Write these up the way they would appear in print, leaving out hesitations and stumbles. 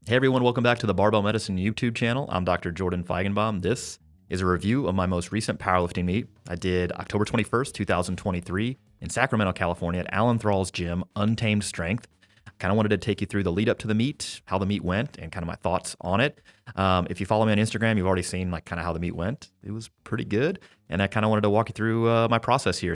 Hey everyone, welcome back to the Barbell Medicine YouTube channel. I'm Dr. Jordan Feigenbaum. This is a review of my most recent powerlifting meet. I did October 21st, 2023 in Sacramento, California at Alan Thrall's gym, Untamed Strength. I kind of wanted to take you through the lead up to the meet, how the meet went, and kind of my thoughts on it. If you follow me on Instagram, you've already seen like kind of how the meet went. It was pretty good, and I kind of wanted to walk you through my process here.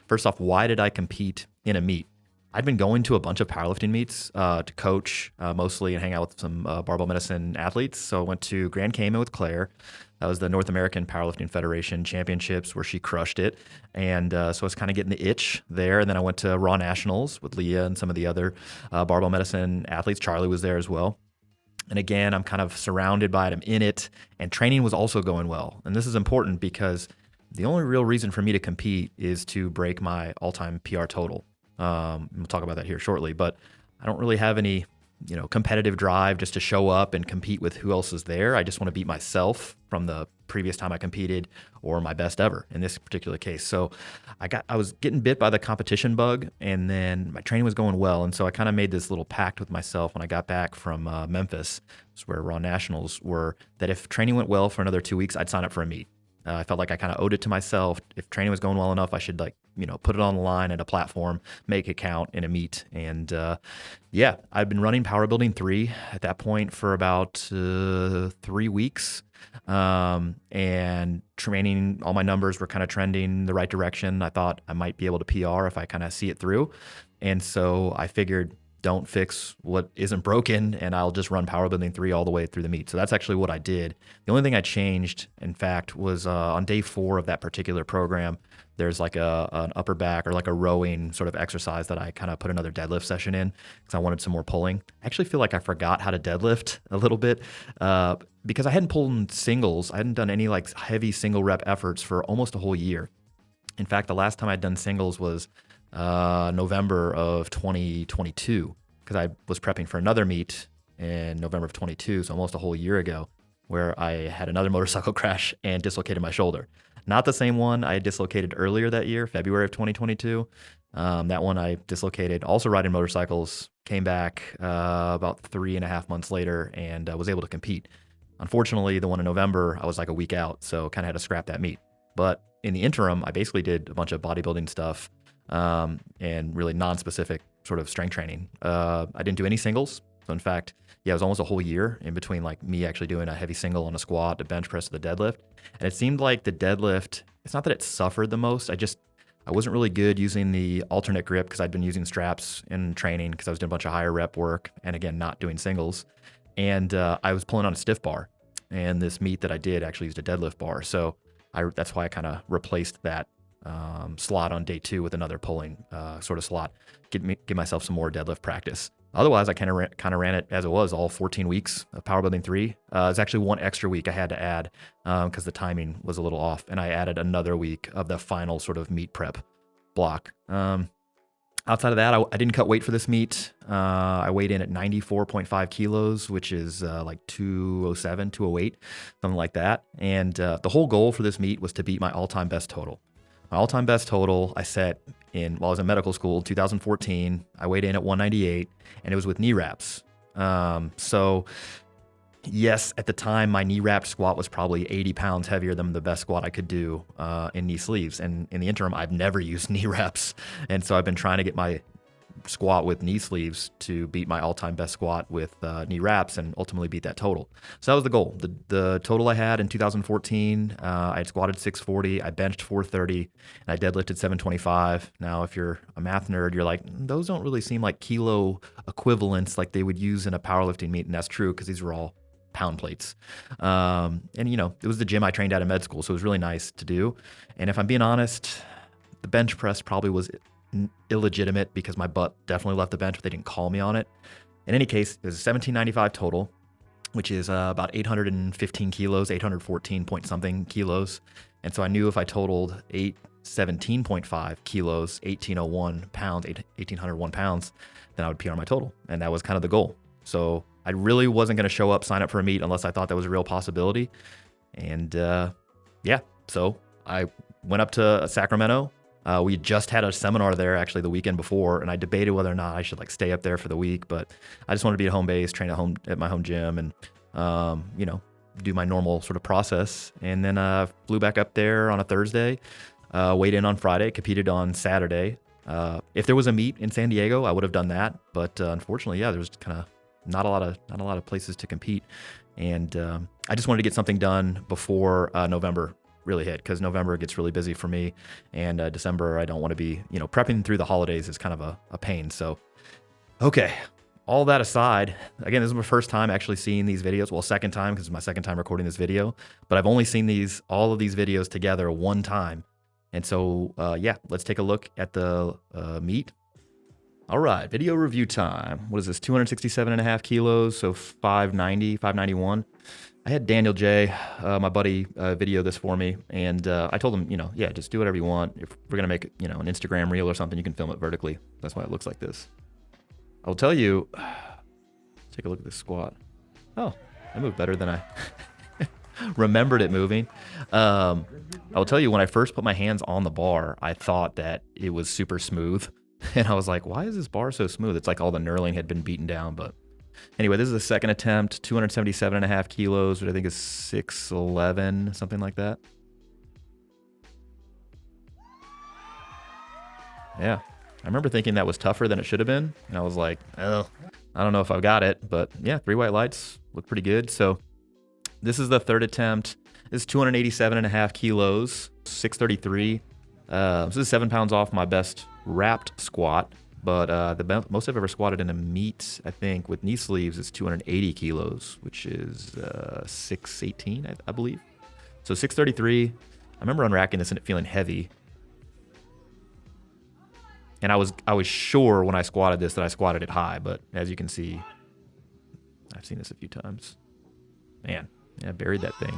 First off, why did I compete in a meet? I'd been going to a bunch of powerlifting meets to coach mostly and hang out with some barbell medicine athletes. So I went to Grand Cayman with Claire. That was the North American Powerlifting Federation Championships where she crushed it. And so I was kind of getting the itch there. And then I went to Raw Nationals with Leah and some of the other barbell medicine athletes. Charlie was there as well. And again, I'm kind of surrounded by it. I'm in it. And training was also going well. And this is important because the only real reason for me to compete is to break my all-time PR total. We'll talk about that here shortly, but I don't really have any, competitive drive just to show up and compete with who else is there. I just want to beat myself from the previous time I competed or my best ever in this particular case. So I was getting bit by the competition bug, and then my training was going well. And so I kind of made this little pact with myself when I got back from Memphis, where Raw Nationals were, that if training went well for another 2 weeks, I'd sign up for a meet. I felt like I kind of owed it to myself. If training was going well enough, I should put it on the line at a platform, make it count in a meet. And I'd been running Power Building 3 at that point for about 3 weeks. And training, all my numbers were kind of trending the right direction. I thought I might be able to PR if I kind of see it through. And so I figured, don't fix what isn't broken, and I'll just run Power Building 3 all the way through the meet. So that's actually what I did. The only thing I changed, in fact, was on day 4 of that particular program, there's like an upper back or like a rowing sort of exercise that I kind of put another deadlift session in because I wanted some more pulling. I actually feel like I forgot how to deadlift a little bit because I hadn't pulled in singles. I hadn't done any like heavy single rep efforts for almost a whole year. In fact, the last time I'd done singles was November of 2022, because I was prepping for another meet in November of 22, so almost a whole year ago, where I had another motorcycle crash and dislocated my shoulder. Not the same one I had dislocated earlier that year, February of 2022. That one I dislocated also riding motorcycles, came back about 3.5 months later and was able to compete. Unfortunately, the one in November, I was like a week out, so kind of had to scrap that meet. But in the interim, I basically did a bunch of bodybuilding stuff and really non-specific sort of strength training. I didn't do any singles. So in fact, it was almost a whole year in between like me actually doing a heavy single on a squat, the bench press, the deadlift. And it seemed like the deadlift, it's not that it suffered the most. I wasn't really good using the alternate grip because I'd been using straps in training because I was doing a bunch of higher rep work and again, not doing singles. And I was pulling on a stiff bar, and this meet that I did actually used a deadlift bar. So that's why I kind of replaced that slot on day 2 with another pulling sort of slot, give myself some more deadlift practice. Otherwise, I kind of ran it as it was, all 14 weeks of Power Building 3. There's actually one extra week I had to add because the timing was a little off, and I added another week of the final sort of meet prep block. Outside of that, I didn't cut weight for this meet. I weighed in at 94.5 kilos, which is like 207, 208, something like that. And the whole goal for this meet was to beat my all-time best total. My all-time best total I set while I was in medical school, 2014. I weighed in at 198, and it was with knee wraps. So yes, at the time, my knee wrapped squat was probably 80 pounds heavier than the best squat I could do in knee sleeves. And in the interim, I've never used knee wraps. And so I've been trying to get my squat with knee sleeves to beat my all-time best squat with knee wraps and ultimately beat that total. So that was the goal. The total I had in 2014, I had squatted 640, I benched 430, and I deadlifted 725. Now, if you're a math nerd, you're like, those don't really seem like kilo equivalents like they would use in a powerlifting meet, and that's true because these were all pound plates. And it was the gym I trained at in med school, so it was really nice to do. And if I'm being honest, the bench press probably was illegitimate because my butt definitely left the bench, but they didn't call me on it. In any case, it was 1795 total, which is about 815 kilos, 814 point something kilos. And so I knew if I totaled 817.5 kilos, 1801 pounds, 1801 pounds, then I would PR my total. And that was kind of the goal. So I really wasn't going to show up, sign up for a meet unless I thought that was a real possibility. And so I went up to Sacramento, We just had a seminar there actually the weekend before, and I debated whether or not I should like stay up there for the week, but I just wanted to be at home base, train at my home gym, and do my normal sort of process. And then flew back up there on a Thursday, weighed in on Friday, competed on Saturday. If there was a meet in San Diego, I would have done that, but unfortunately, there was kind of not a lot of places to compete, and I just wanted to get something done before November really hit, because November gets really busy for me, and December I don't want to be, prepping through the holidays is kind of a pain. So, okay, all that aside, again, this is my first time actually seeing these videos. Well, second time, because it's my second time recording this video, but I've only seen all of these videos together one time. And so, let's take a look at the meet. All right, video review time. What is this, 267.5 kilos, so 590, 591. I had Daniel J, my buddy, video this for me, and I told him, just do whatever you want. If we're gonna make, an Instagram reel or something, you can film it vertically. That's why it looks like this. I'll tell you, take a look at this squat. Oh, I moved better than I remembered it moving. I'll tell you, when I first put my hands on the bar, I thought that it was super smooth. And I was like, why is this bar so smooth? It's like all the knurling had been beaten down. But anyway, this is the second attempt, 277.5 kilos, which I think is 6'11", something like that. Yeah, I remember thinking that was tougher than it should have been. And I was like, oh, I don't know if I've got it. But yeah, 3 white lights look pretty good. So this is the third attempt. This is 287.5 kilos, 633. So this is 7 pounds off my best wrapped squat, but the most I've ever squatted in a meet, I think, with knee sleeves is 280 kilos, which is 618, I believe. So 633. I remember unracking this and it feeling heavy. And I was sure when I squatted this that I squatted it high, but as you can see, I've seen this a few times. Man, I buried that thing.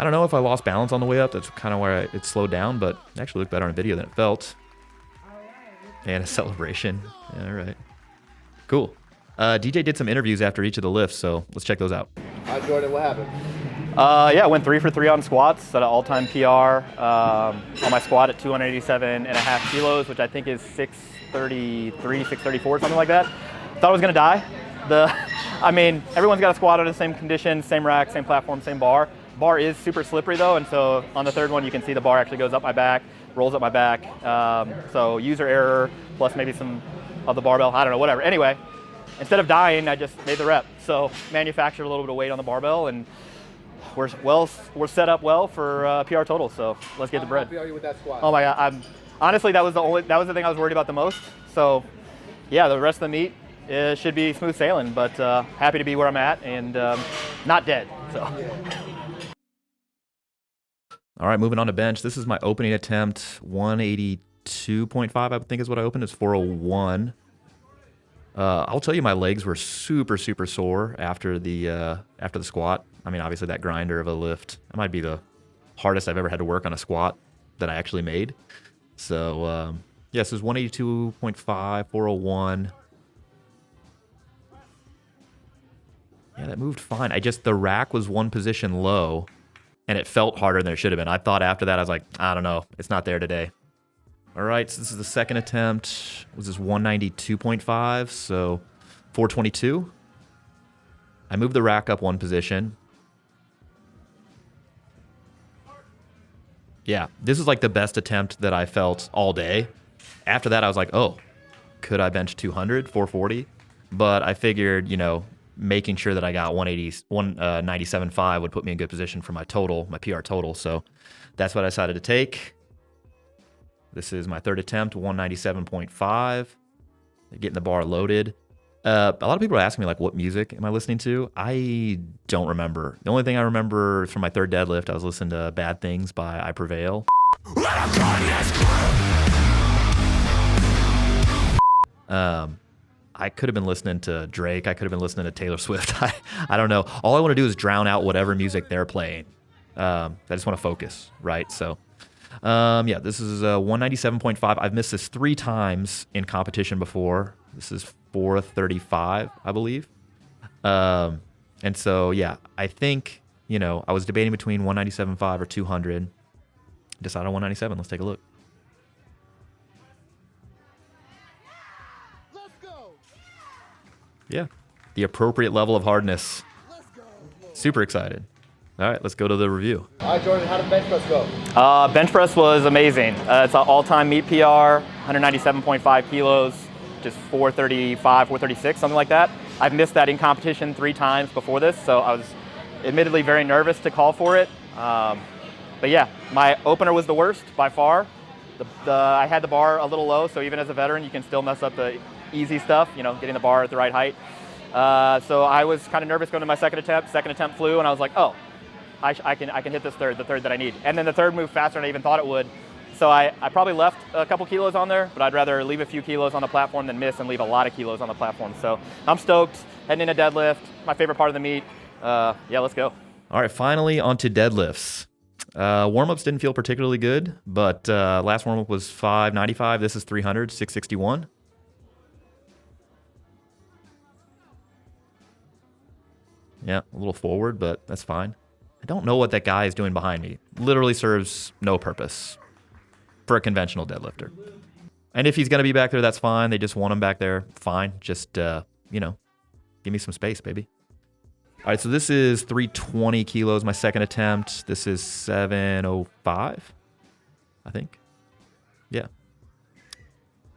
I don't know if I lost balance on the way up. That's kind of where it slowed down, but it actually looked better on video than it felt. And a celebration. Yeah, all right. Cool. DJ did some interviews after each of the lifts, so let's check those out. Jordan, what happened? I went 3 for 3 on squats, set an all-time PR on my squat at 287.5 kilos, which I think is 633, 634, something like that. Thought I was gonna die. Everyone's got to squat under the same conditions, same rack, same platform, same bar. Bar is super slippery though, and so on the third one you can see the bar actually goes up my back, rolls up my back. So user error plus maybe some of the barbell, I don't know, whatever. Anyway, instead of dying, I just made the rep. So manufactured a little bit of weight on the barbell, and we're set up well for PR total. So let's get the bread. How happy are you with that squat? Oh my God, honestly that was the thing I was worried about the most. So yeah, the rest of the meet should be smooth sailing, but happy to be where I'm at and not dead. So. All right, moving on to bench. This is my opening attempt, 182.5, I think is what I opened. It's 401. I'll tell you, my legs were super, super sore after the squat. I mean, obviously that grinder of a lift, that might be the hardest I've ever had to work on a squat that I actually made. So, this is 182.5, 401. Yeah, that moved fine. The rack was one position low, and it felt harder than it should have been. I thought after that, I was like, I don't know, it's not there today. All right, so this is the second attempt. Was this 192.5, so 422. I moved the rack up one position. Yeah, this is like the best attempt that I felt all day. After that, I was like, oh, could I bench 200, 440? But I figured, making sure that I got 197.5 would put me in good position for my total, my PR total. So that's what I decided to take. This is my third attempt, 197.5. Getting the bar loaded. A lot of people are asking me, like, what music am I listening to? I don't remember. The only thing I remember from my third deadlift, I was listening to Bad Things by I Prevail. I could have been listening to Drake. I could have been listening to Taylor Swift. I don't know. All I want to do is drown out whatever music they're playing. I just want to focus, right? So, this is 197.5. I've missed this 3 times in competition before. This is 435, I believe. And so, I think, I was debating between 197.5 or 200. Decided on 197. Let's take a look. Yeah, the appropriate level of hardness. Super excited. All right, let's go to the review. All right, Jordan, how did bench press go? Bench press was amazing. It's an all-time meet PR, 197.5 kilos, just 435, 436, something like that. I've missed that in competition 3 times before this, so I was admittedly very nervous to call for it. But yeah, my opener was the worst by far. I had the bar a little low, so even as a veteran, you can still mess up the easy stuff, you know, getting the bar at the right height. So I was kind of nervous going to my second attempt. Second attempt flew, and I was like, oh, I can hit this third, the third that I need. And then the third moved faster than I even thought it would. So I probably left a couple kilos on there, but I'd rather leave a few kilos on the platform than miss and leave a lot of kilos on the platform. So I'm stoked, heading into deadlift, my favorite part of the meet. Yeah, let's go. All right, finally onto deadlifts. Warm-ups didn't feel particularly good, but last warm-up was 595. This is 300, 661. Yeah, a little forward, but that's fine. I don't know what that guy is doing behind me. Literally serves no purpose for a conventional deadlifter. And if he's going to be back there, that's fine. They just want him back there. Fine. Just, you know, give me some space, baby. All right, so this is 320 kilos, my second attempt. This is 705, I think. Yeah.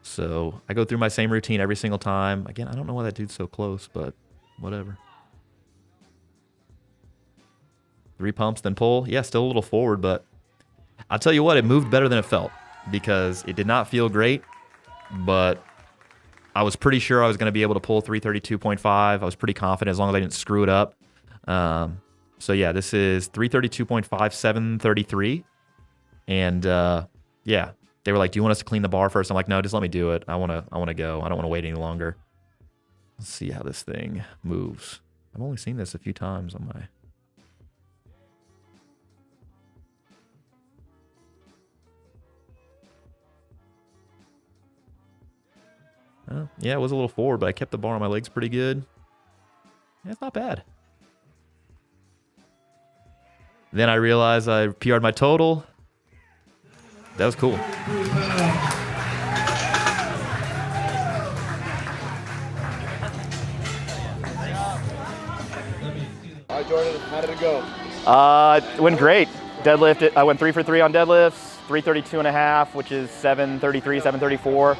So I go through my same routine every single time. Again, I don't know why that dude's so close, but whatever. 3 pumps, then pull. Yeah, still a little forward, but I'll tell you what, it moved better than it felt because it did not feel great, but I was pretty sure I was going to be able to pull 332.5. I was pretty confident as long as I didn't screw it up. So yeah, this is 332.5, 733. And yeah, they were like, do you want us to clean the bar first? I'm like, no, just let me do it. I want to go. I don't want to wait any longer. Let's see how this thing moves. I've only seen this a few times on my... Yeah, it was a little forward, but I kept the bar on my legs pretty good. Yeah, it's not bad. Then I realized I PR'd my total. That was cool. All right, Jordan, how did it go? It went great. Deadlift, I went 3 for 3 on deadlifts, 332.5, which is 733, 734.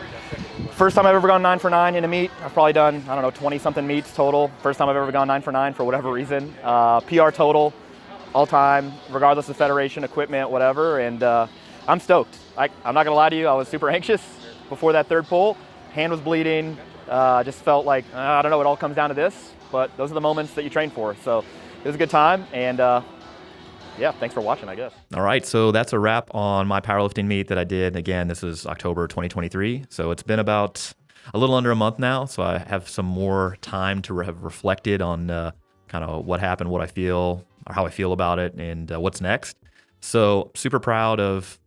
First time I've ever gone 9 for 9 in a meet. I've probably done, I don't know, 20 something meets total. First time I've ever gone 9 for 9 for whatever reason. PR total, all time, regardless of federation, equipment, whatever. And I'm stoked. I'm not gonna lie to you, I was super anxious before that third pull. Hand was bleeding. Just felt like, I don't know, it all comes down to this, but those are the moments that you train for. So it was a good time, and yeah, thanks for watching, I guess. All right, so that's a wrap on my powerlifting meet that I did. Again, this was October 2023, so it's been about a little under a month now, so I have some more time to have reflected on kind of what happened, what I feel, or how I feel about it, and what's next. So super proud of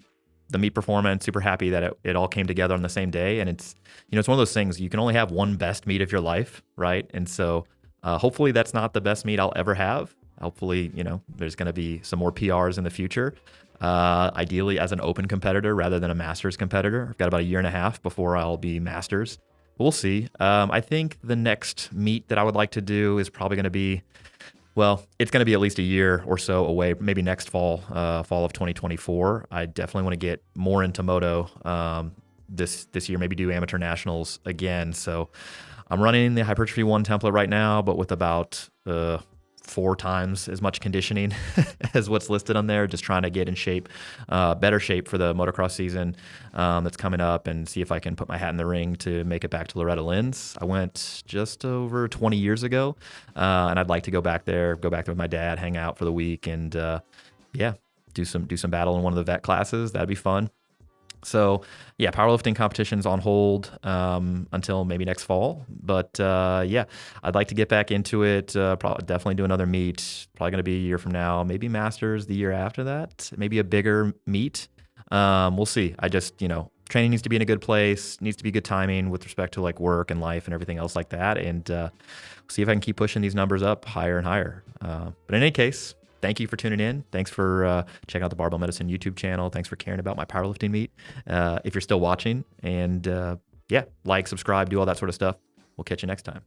the meet performance, super happy that it all came together on the same day, and it's, you know, it's one of those things, you can only have one best meet of your life, right? And so hopefully that's not the best meet I'll ever have. Hopefully, you know, there's going to be some more PRs in the future, ideally as an open competitor rather than a masters competitor. I've got about 1.5 years before I'll be masters. We'll see. I think the next meet that I would like to do is probably going to be, well, it's going to be at least 1 year or so away, maybe next fall, fall of 2024. I definitely want to get more into moto this year, maybe do amateur nationals again. So I'm running the Hypertrophy 1 template right now, but with about 4 times as much conditioning as what's listed on there, just trying to get in shape, better shape for the motocross season that's coming up, and see if I can put my hat in the ring to make it back to Loretta Lynn's. I went just over 20 years ago, and I'd like to go back there with my dad, hang out for the week, and yeah, do some battle in one of the vet classes. That'd be fun. So yeah, powerlifting competition's on hold until maybe next fall. But yeah, I'd like to get back into it. Definitely do another meet. Probably going to be 1 year from now. Maybe masters the year after that. Maybe a bigger meet. We'll see. I just, you know, training needs to be in a good place. Needs to be good timing with respect to like work and life and everything else like that. And see if I can keep pushing these numbers up higher and higher. But in any case, thank you for tuning in. Thanks for checking out the Barbell Medicine YouTube channel. Thanks for caring about my powerlifting meet. If you're still watching, and like, subscribe, do all that sort of stuff. We'll catch you next time.